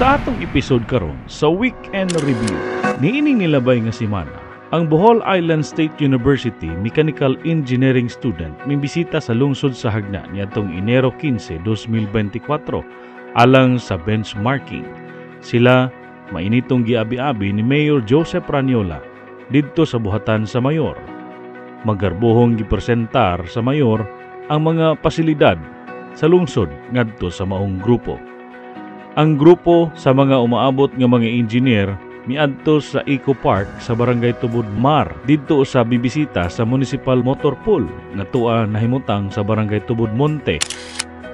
Sa atong episode karon sa Weekend Review, niining nilabay nga semana, ang Bohol Island State University Mechanical Engineering student mimbisita sa lungsod sa Hagna niadtong Enero 15, 2024 alang sa benchmarking. Sila mainitong giabi-abi ni Mayor Joseph Ranyola didto sa buhatan sa mayor. Magarbuhong gipresentar sa mayor ang mga pasilidad sa lungsod ngadto sa maong grupo. Ang grupo sa mga umaabot nga mga engineer miadto sa Eco Park sa Barangay Tubod Mar didto sa bibisita sa Municipal Motor Pool nga tua nahimutang sa Barangay Tubod Monte.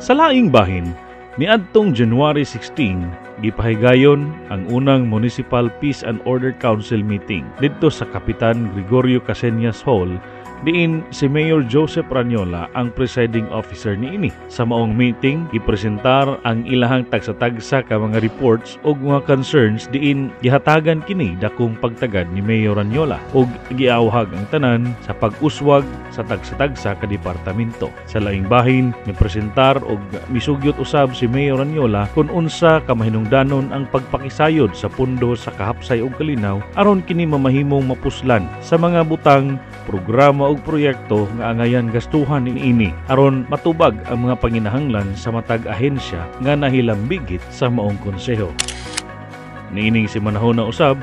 Sa laing bahin, niadtong January 16, gipahigayon ang unang Municipal Peace and Order Council meeting didto sa Kapitan Gregorio Caseñas Hall. Diin si Mayor Joseph Ranyola ang presiding officer niini. Sa maong meeting, ipresentar ang ilahang tagsa-tagsa ka mga reports o mga concerns diin gihatagan kini dakong pagtagad ni Mayor Ranyola o giawhag ang tanan sa pag-uswag sa tagsa-tagsa ka departamento. Sa laing bahin, mipresentar o misugyot usab si Mayor Ranyola kung unsa ka mahinungdanon ang pagpakisayod sa pundo sa kahapsay ug kalinaw aron kini mamahimong mapuslan sa mga butang, programa ug proyekto nga angayan gastuhan niini aron matubag ang mga panginahanglan sa matag ahensya nga nahilambigit sa maong konseho. Niining si manahon na usab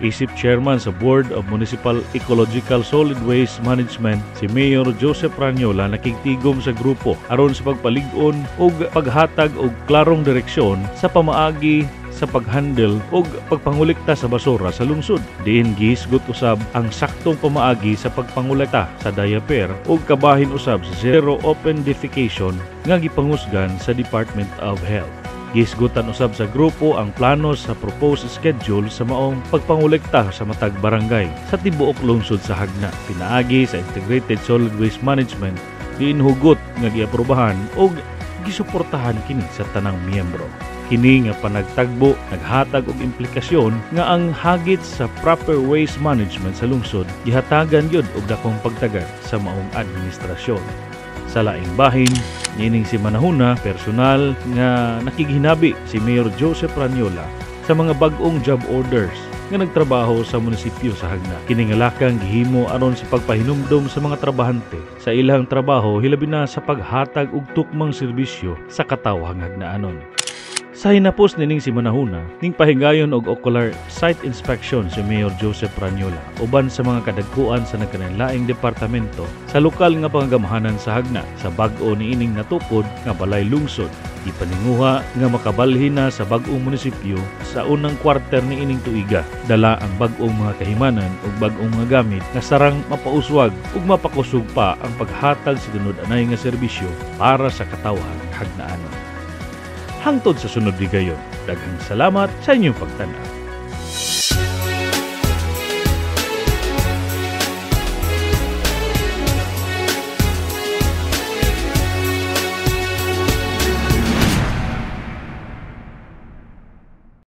isip chairman sa Board of Municipal Ecological Solid Waste Management si Mayor Joseph Ranyola nakigtigom sa grupo aron sa pagpalig-on ug paghatag og klarong direksyon sa pamaagi sa paghandle o pagpangulikta sa basura sa lungsod. Diin gihisgot usab ang saktong pamaagi sa pagpangulekta sa diaper o kabahin usab sa zero open defecation nga gipangusgan sa Department of Health. Gihisgutan usab sa grupo ang plano sa proposed schedule sa maong pagpangulekta sa matag barangay sa tibuok lungsod sa Hagna. Pinaagi sa Integrated Solid Waste Management diin hugot nga giaprobahan o gisuportahan kini sa tanang miyembro. Kini nga panagtagbo naghatag og implikasyon nga ang hagit sa proper waste management sa lungsod gihatagan gyud og dakong pagtagad sa maong administrasyon. Sa laing bahin, nining si manahuna personal nga nakighinabi si Mayor Joseph Ranyola sa mga bag-ong job orders nga nagtrabaho sa munisipyo sa Hagna. Kini nga lakang gihimo aron sa pagpahinumdom sa mga trabahante sa ilang trabaho hilabi na sa paghatag og tukmang serbisyo sa katawhang Hagnaanon. Sa hinapos nining si manahuna, ning pahigayon og ocular site inspection si Mayor Joseph Ranyola uban sa mga kadagkuan sa nagkanilaing departamento sa lokal nga pangagamahanan sa Hagna sa bag-o niining natukod nga balay lungsod. Ipaninguha nga makabalhin na sa bag-ong munisipyo sa unang kwarter niining tuiga. Dala ang bag-ong mga kahimanan ug bag-ong mga gamit nga sarang mapauswag ug mapakusog pa ang paghatag sa tunod-anay nga serbisyo para sa katawhang Hagnaanon. Hangtod sa sunod higayon, daghang salamat sa inyong pagtanaw.